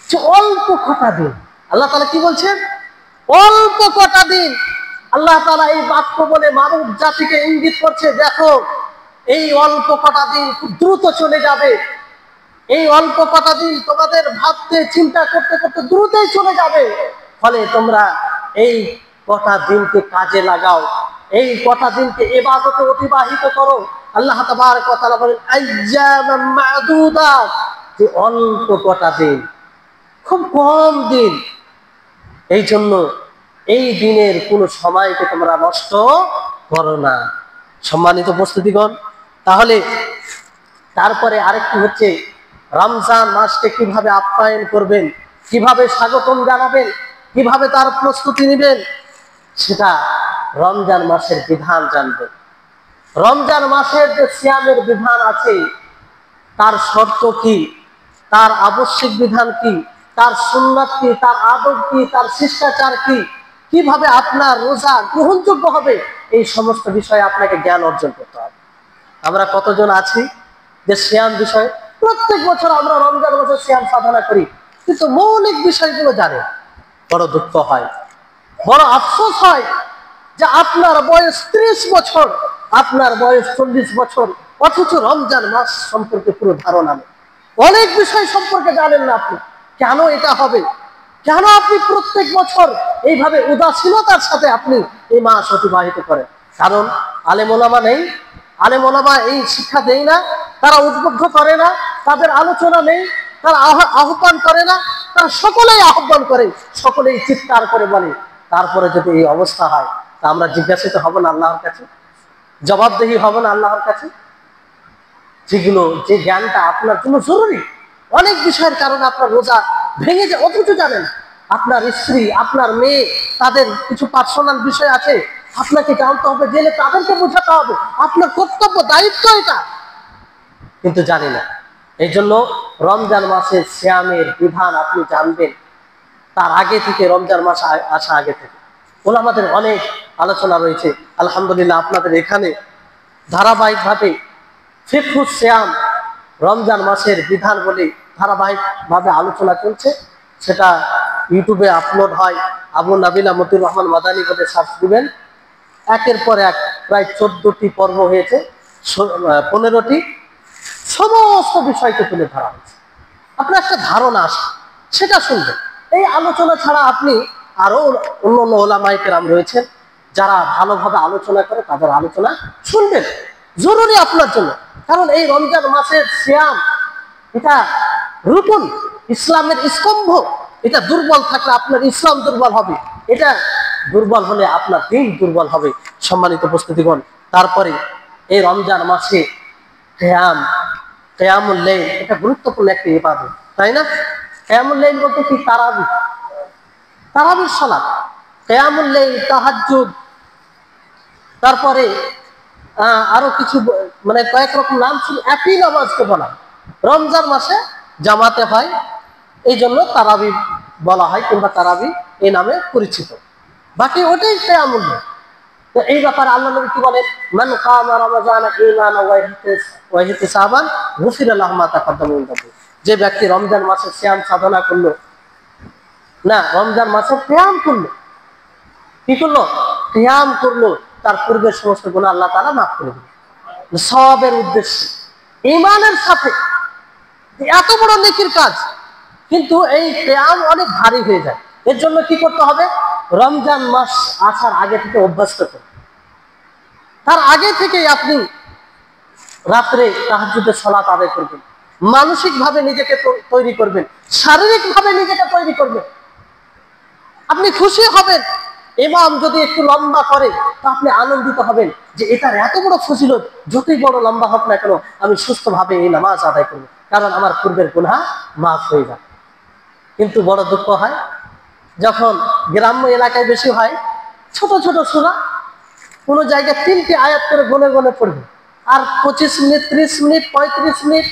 যে অল্প কটা দিন। আল্লাহ তাআলা কি বলছেন? অল্প কটা দিন। আল্লাহ তাআলা এই বাক্য বলে মানব জাতিকে ইঙ্গিত করছে, দেখো এই অল্প কটা দিন খুব দ্রুত চলে যাবে। এই অল্প কটা দিন তোমাদের ভাবতে চিন্তা করতে করতে দ্রুতই চলে যাবে। ফলে তোমরা এই কটা দিনকে কাজে লাগাও, এই কটা দিনকে ইবাদতে অতিবাহিত করো। আল্লাহ তাবারক ওয়া তাআলা বলেন আইয়ামান মা'দুদাত, যে অল্প কটা দিন, খুব কম দিন। এই জন্য এই দিনের কোন সময়কে তোমরা নষ্ট করো না। সম্মানিত উপস্থিতিগণ, তাহলে তারপরে আরেকটি হচ্ছে রমজান মাসকে কিভাবে আপ্যায়ন করবেন, কিভাবে স্বাগতম জানাবেন, কিভাবে তার প্রস্তুতি নেবেন, সেটা রমজান মাসের বিধান জানবেন। রমজান মাসের যে সিয়ামের বিধান আছে, তার শর্ত কি, তার আবশ্যিক বিধান কি, তার সুন্নাত কি, তার আদব কি, তার শিষ্টাচার কি, কিভাবে আপনার রোজা গ্রহণযোগ্য হবে, এই সমস্ত বিষয়ে আপনাকে জ্ঞান অর্জন করতে হবে। আমরা কতজন আছি যে সিয়াম বিষয়ে প্রত্যেক বছর আমরা রমজান মাসে সিয়াম সাধনা করি, কিন্তু মৌলিক বিষয়গুলো জানে। বড় দুঃখ হয়, বড় আফসোস হয় যে আপনার বয়স 30 বছর, আপনার বয়স 40 বছর, অথচ রমজান মাস সম্পর্কে পুরো ধারণা নেই। অনেক বিষয় সম্পর্কে জানেন না আপনি। কেন এটা হবে? কেন আপনি প্রত্যেক বছর এইভাবে উদাসীনতার সাথে আপনি এই মাস অতিবাহিত করেন? কারণ আলেম ওলামা নেই, আলেম ওলামা এই শিক্ষা দেয় না, তারা উদ্বুদ্ধ করে না, তাদের আলোচনা নেই, তারা আহ্বান করে না, তারা সকলেই আহ্বান করে, সকলেই চিৎকার করে বলে। তারপরে যদি এই অবস্থা হয়, তা আমরা জিজ্ঞাসিত হব না আল্লাহর কাছে? জবাবদেহি হব না আল্লাহর কাছে? যেগুলো, যে জ্ঞানটা আপনার জন্য জরুরি, অনেক বিষয়ের কারণে আপনার রোজা ভেঙে যায়, অথচ জানেন। আপনার স্ত্রী, আপনার মেয়ে, তাদের কিছু পার্সোনাল বিষয় আছে, আপনাকে জানতে হবে, জেনে তাদেরকে বোঝাতে হবে, আপনার কর্তব্য, দায়িত্ব এটা, কিন্তু জানি না। এই জন্য রমজান মাসে সিয়ামের বিধান আপনি জানবেন তার আগে থেকে, রমজান মাস আসা আগে থেকে। ওলামাদের অনেক আলোচনা রয়েছে। আলহামদুলিল্লাহ, আপনাদের এখানে ধারাবাহিকভাবে ফিকহুস সিয়াম, রমজান মাসের বিধান বলে ধারাবাহিকভাবে আলোচনা চলছে। সেটা ইউটিউবে আপলোড হয়, আবু নাবিলা মতিউর রহমান মাদানী বলে সার্চ দিবেন। একের পর এক প্রায় 14টি পর্ব হয়েছে, 15টি, সমস্ত বিষয়কে তুলে ধরা হয়েছে। আপনার একটা ধারণা আসে, সেটা শুনবেন। এই আলোচনা ছাড়া আপনি আরো অন্য ওলামায়ে কেরাম রয়েছেন যারা ভালোভাবে আলোচনা করে, তাদের আলোচনা শুনবেন, জরুরি আপনার জন্য। কারণ এই রমজান মাসের সিয়াম এটা রুকুন, ইসলামের স্তম্ভ। এটা দুর্বল থাকলে আপনার ইসলাম দুর্বল হবে, এটা দুর্বল হলে আপনার দিন দুর্বল হবে। সম্মানিত উপস্থিতিগণ, তারপরে এই রমজান মাসে কিয়ামুল লাইল, এটা গুরুত্বপূর্ণ একটি ইবাদত, তাই না? কিয়ামুল লাইল বলতে কি? তারাবির সালাত, কিয়ামুল লাইল, তাহাজ্জুদ, তারপরে আরো কিছু, মানে কয়েক রকম নাম ছিল। একই নামাজকে বলা রমজান মাসে জামাতে হয়, এই জন্য তারাবি বলা হয়, কিংবা তারাবি এই নামে পরিচিত। বাকি ওটাই কিয়ামুল লাইল। তো এই ব্যাপারে আল্লাহ নবী কি বলেন? মান কামা রমাযানা ঈমানান ওয়া ইহতিসাবান গুফিরা লাহু মা তাকাদ্দামা মিন যামবি। যে ব্যক্তি রমজান মাসে সিয়াম সাধনা করলো, না, রমজান মাসে কিয়াম করলো, কি করলো? কিয়াম করলো, তার পূর্বের সমস্ত গুনাহ আল্লাহ তাআলা মাফ করে দিবেন সওয়াবের উদ্দেশ্যে, ঈমানের সাথে। এত বড় নেকির কাজ, কিন্তু এই কিয়াম অনেক ভারী হয়ে যায়। এর জন্য কি করতে হবে? রমজান মাস আসার আগে থেকে অভ্যস্ত করুন। তার আগে থেকে আপনি রাত্রে তাহাজ্জুদের সালাত আদায় করবেন, মানসিকভাবে নিজেকে তৈরি করবেন, শারীরিকভাবে নিজেকে তৈরি করবেন। আপনি খুশি হবেন। ইমাম যদি একটু লম্বা করে, তা আপনি আনন্দিত হবেন যে এটার এত বড় ফজিলত, যতই বড় লম্বা হোক না কেন, আমি সুস্থভাবে এই নামাজ আদায় করব, কারণ আমার পূর্বের গুনাহ মাফ হয়ে যাবে। কিন্তু বড় দুঃখ হয় যখন গ্রাম্য এলাকায় বেশি হয়, ছোট ছোট সূরা, কোনো জায়গায় 3টি আয়াত করে গনে গনে পড়বে, আর 25 মিনিট, 30 মিনিট, 35 মিনিট,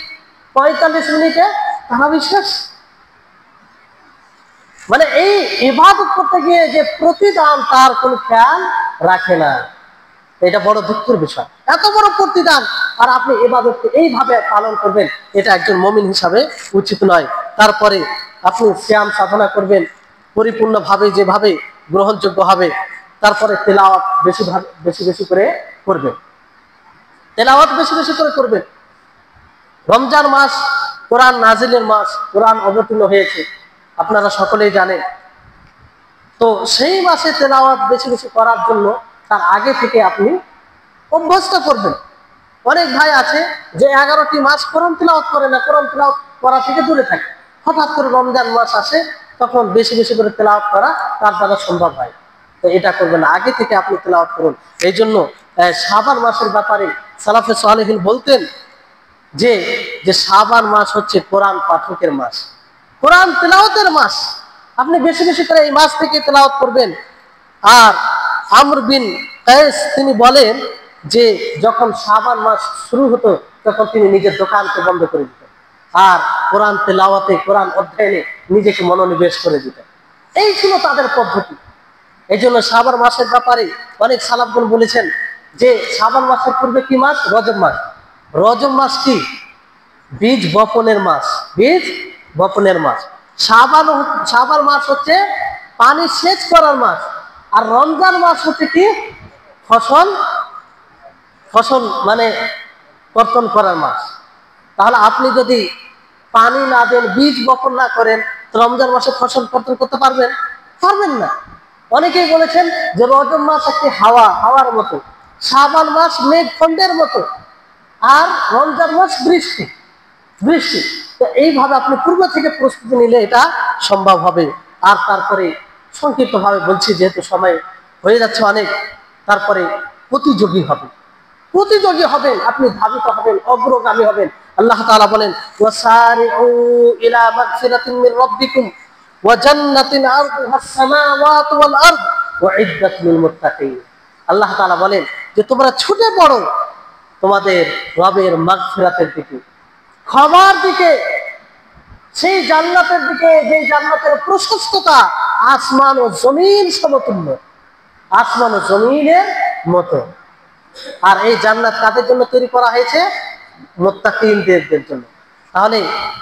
45 মিনিটে তারাবি শেষ। মানে এই ইবাদত করতে গিয়ে যে প্রতিদান, তার কোনো খেয়াল রাখে না। এটা বড় দুঃখের বিষয়। এত বড় প্রতিদান, আর আপনি ইবাদতকে এইভাবে পালন করবেন, এটা একজন মুমিন হিসাবে উচিত নয়। তারপরে আপনি সিয়াম সাধনা করবেন পরিপূর্ণভাবে, যেভাবে গ্রহণযোগ্য হবে। তারপরে তেলাওয়াত বেশি বেশি করে করবেন, তেলাওয়াত বেশি বেশি করে করবেন। রমজান মাস কোরআন নাজিলের মাস, কোরআন অবতীর্ণ হয়েছে, আপনারা সকলেই জানেন। তো সেই মাসে তেলাওয়াত বেশি বেশি করার জন্য তার আগে থেকে আপনি অভ্যস্ত করবেন। অনেক ভাই আছে যে 11টি মাস কোরআন তেলাওয়াত করে না, কোরআন তেলাওয়াত করা থেকে দূরে থাকে। হঠাৎ করে রমজান মাস আসে, তখন বেশি বেশি করে তেলাওয়াত করা তার দ্বারা সম্ভব হয়। তো এটা করবেন না, আগে থেকে আপনি তেলাওয়াত করুন। এই জন্য শাবান মাসের ব্যাপারে সালাফে সালেহিন বলতেন যে শাবান মাস হচ্ছে কোরআন পাঠকের মাস, কোরআন তেলাওয়াতের মাস। আপনি বেশি বেশি করে এই মাস থেকে তেলাওয়াত করবেন। আর আমর বিন কায়েস তিনি বলেন যে যখন শাবান মাস শুরু হতো, তখন তিনি নিজের দোকানকে বন্ধ করে দিতেন, আর কোরআন তেলাওয়াতে, কোরআন অধ্যয়নে নিজেকে মনোনিবেশ করে দিতেন। এই ছিল তাদের পদ্ধতি। এই জন্য শাবান মাসের ব্যাপারে অনেক সালাফগণ বলেছেন যে শাবান মাসের পূর্বে কি মাস? রজব মাস। রজব মাস কি? বীজ বপনের মাস, বীজ বপনের মাস। শাবান মাস হচ্ছে পানি সেচ করার মাস, আর রমজান মাস হচ্ছে কি? ফসল ফসল মানে কর্তন করার মাস। তাহলে আপনি যদি পানি না দেন, বীজ বপন না করেন, তো রমজান মাসে ফসল কর্তন করতে পারবেন? পারবেন না। অনেকেই বলেছেন যে রজব মাস একটি হাওয়ার মতো, শাবান মাস মেঘখণ্ডের মতো, আর রমজান মাস বৃষ্টি। তো এইভাবে আপনি পূর্ব থেকে প্রস্তুতি নিলে এটা সম্ভব হবে। আর তারপরে সংক্ষিপ্ত ভাবে বলছি, যেহেতু সময় হয়ে যাচ্ছে অনেক, তারপরে প্রতিযোগী হবেন, আপনি ধাবিত হবেন, অগ্রগামী হবেন। আল্লাহ তাআলা বলেন, ওয়াসারিউ ইলা মাগফিরাতিন মির রাব্বিকুম ওয়া জান্নাতিন আরদুহাস সামাওয়াতু ওয়াল আরদ উইদ্দাত লিল মুত্তাকিন। আল্লাহ তাআলা বলেন যে তোমরা ছুটে পড়ো তোমাদের রবের মাগফিরাতের দিকে, ক্ষমার দিকে, সেই জান্নাতের দিকে, যে জান্নাতের প্রশস্ততা আসমান ও জমিন সমতুল্য, আসমান ও জমিনের মতো। আর এই জান্নাত কাদের জন্য তৈরি করা হয়েছে? মুত্তাকিনদের জন্য। তাহলে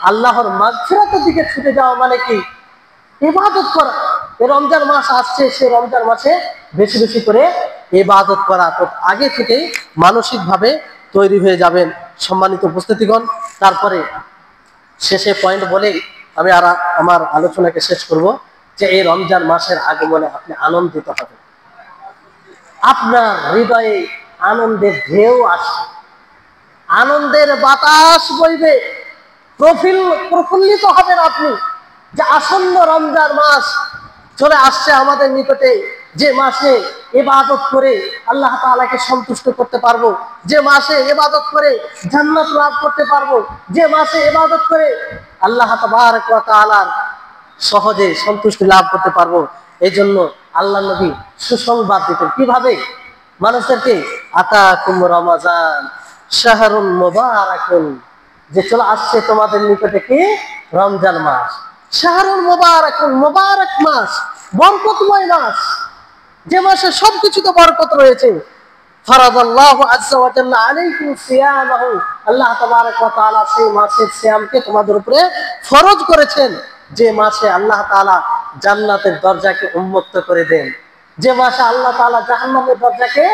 আল্লাহর মাগফিরাতের দিকে ছুটে যাওয়া মানে কি? ইবাদত করা। এই রমজান মাস আসছে, সেই রমজান মাসে বেশি বেশি করে ইবাদত করা। তো আগে থেকেই মানসিকভাবে তৈরি হয়ে যাবেন সম্মানিত উপস্থিতিগণ। তারপরে শেষে পয়েন্ট বলেই আমি আমার আলোচনাকে শেষ করব, যে এই রমজান মাসের আগমনে আপনি আনন্দিত হবেন। আপনার হৃদয়ে আনন্দের ঢেউ আসবে, আনন্দের বাতাস বইবে, প্রফুল্লিত হবেন আপনি, যে আসন্ন রমজান মাস চলে আসছে আমাদের নিকটে, যে মাসে ইবাদত করে আল্লাহ তাআলাকে সন্তুষ্ট করতে পারবো, যে মাসে ইবাদত করে জান্নাত লাভ করতে পারবো, যে মাসে ইবাদত করে আল্লাহ তাবারক ওয়া তাআলার সহজে সন্তুষ্টি লাভ করতে পারবো। এই জন্য আল্লাহ নবী সুসংবাদ দিতেন কিভাবে মানুষদেরকে, আতাকুম রমাজান শাহরুন মুবারাকুন, যে চলে আসছে তোমাদের নিকটে কি? রমজান মাস। শাহরুন মুবারাকুন, মুবারক মাস, বরকতময় মাস, যে মাসে সবকিছুতে বরকত রয়েছে। ফারাদাল্লাহু আযজা ওয়া জাল্লা আলাইকুম সিয়ামাহু, আল্লাহ তাবারক ওয়া তাআলা সেই মাসের সিয়ামকে তোমাদের উপরে ফরজ করেছেন, যে মাসে আল্লাহ তাআলা জান্নাতের দরজাকে উন্মুক্ত করে দেন, যে মাসে আল্লাহ তাআলা জাহান্নামের দরজাকে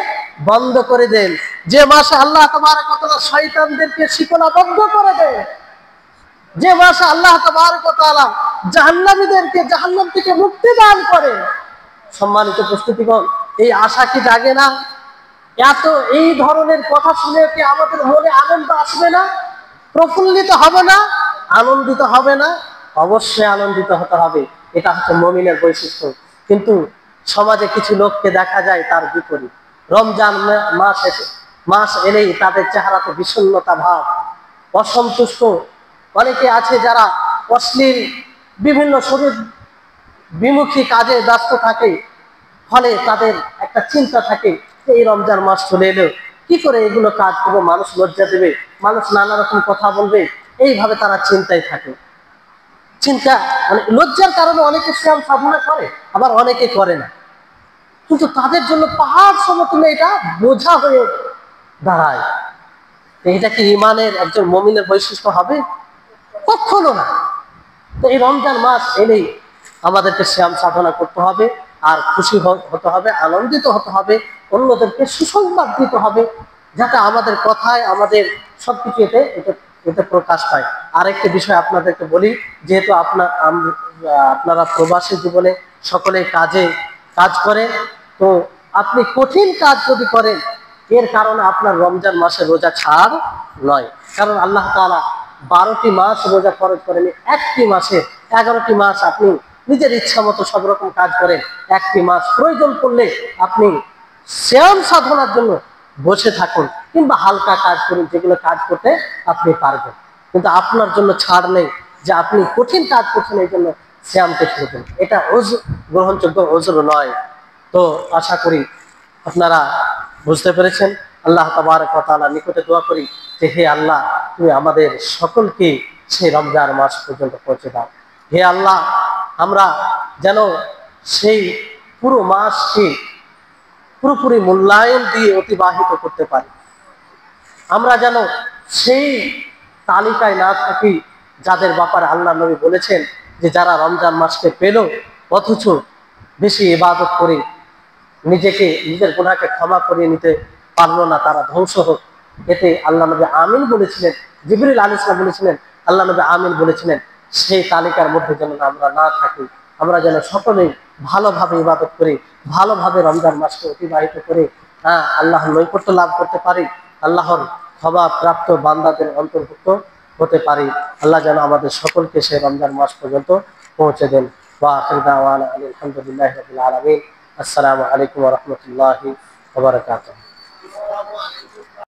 বন্ধ করে দেন, যে মাসে আল্লাহ তাবারক ওয়া তাআলা শয়তানদেরকে শিকলাবদ্ধ করে দেন, যে মাসে আল্লাহ তাবারক ওয়া তাআলা জাহান্নামীদেরকে জাহান্নাম থেকে মুক্তি দান করেন। সম্মানিত উপস্থিতিগণ, এই আশা কি জাগে না? এত এই ধরনের কথা শুনে কি আমাদের মনে আনন্দ আসবে না? প্রফুল্লিত হবে না? আনন্দিত হবে না? অবশ্যই আনন্দিত হতে হবে। এটা হচ্ছে মুমিনের বৈশিষ্ট্য। কিন্তু সমাজে কিছু লোককে দেখা যায় তার বিপরীত। রমজান মাস এলেই তাদের চেহারাতে বিষণ্ণতা ভাব, অসন্তুষ্ট। অনেকে আছে যারা অশ্লীল বিভিন্ন শরীর বিমুখী কাজে ব্যস্ত থাকে, ফলে তাদের একটা চিন্তা থাকে যে এই রমজান মাস চলে এলো, কি করে এগুলো কাজ করবো, মানুষ লজ্জা দেবে, মানুষ নানা রকম কথা বলবে, এইভাবে তারা চিন্তায় থাকে। চিন্তা মানে লজ্জার কারণে অনেকে সিয়াম সাধনা করে, আবার অনেকে করে না। কিন্তু তাদের জন্য পাহাড় সমতুল্য এটা বোঝা হয়ে দাঁড়ায়। এটা কি ইমানের একজন মুমিনের বৈশিষ্ট্য হবে? কখনো না। তো এই রমজান মাস এলেই আমাদেরকে সিয়াম সাধনা করতে হবে, আর খুশি হতে হবে, আনন্দিত হতে হবে, অন্যদেরকে সুসংবাদ দিতে হবে, যাতে আমাদের কথায় আমাদের সবকিছু এতে প্রকাশ পায়। আরেকটি বিষয় আপনাদেরকে বলি, যেহেতু আপনারা প্রবাসী জীবনে সকলে কাজ করে, তো আপনি কঠিন কাজ যদি করেন, এর কারণে আপনার রমজান মাসে রোজা ছাড় নয়। কারণ আল্লাহ তাআলা 12টি মাস রোজা ফরজ করেনি, একটি মাসে 11টি মাস আপনি নিজের ইচ্ছা মতো সব রকম কাজ করেন। একটি মাস প্রয়োজন পড়লে আপনি সিয়াম সাধনার জন্য বসে থাকুন, কিংবা হালকা কাজ করুন, যেগুলো কাজ করতে আপনি পারবেন। কিন্তু আপনার জন্য ছাড় নেই যে আপনি কঠিন কাজ করছেন এই জন্য সিয়ামকে শুরু করুন, এটা গ্রহণযোগ্য ওজর নয়। তো আশা করি আপনারা বুঝতে পেরেছেন। আল্লাহ তাবারক ওয়া তাআলা নিকটে দোয়া করি যে হে আল্লাহ, তুমি আমাদের সকলকে সেই রমজান মাস পর্যন্ত পৌঁছে দাও। হে আল্লাহ, আমরা যেন সেই পুরো মাসকে পুরোপুরি মূল্যায়ন দিয়ে অতিবাহিত করতে পারি। আমরা যেন সেই তালিকায় না থাকি যাদের ব্যাপারে আল্লাহ নবী বলেছেন যে যারা রমজান মাসকে পেল অথচ বেশি ইবাদত করে নিজেকে নিজের গুনাহকে ক্ষমা করিয়ে নিতে পারলো না, তারা ধ্বংস হোক। এতে আল্লাহ নবী আমিন বলেছিলেন, জিবরিল আলাইহিস সালাম বলেছিলেন, আল্লাহ নবী আমিন বলেছিলেন। সেই তালিকার মধ্যে যেন আমরা না থাকি, আমরা যেন সকলেই ভালোভাবে ইবাদত করি, ভালোভাবে রমজান মাসকে অতিবাহিত করে আল্লাহর নৈকট্য লাভ করতে পারি, আল্লাহর ক্ষমা প্রাপ্ত বান্দাদের অন্তর্ভুক্ত হতে পারি। আল্লাহ যেন আমাদের সকলকে সেই রমজান মাস পর্যন্ত পৌঁছে দেন। ওয়া আখিরু দাওয়ানা আলহামদুলিল্লাহি রাব্বিল আলামিন। আসসালামু আলাইকুম ওয়া রাহমাতুল্লাহি ওয়া বারাকাতুহু।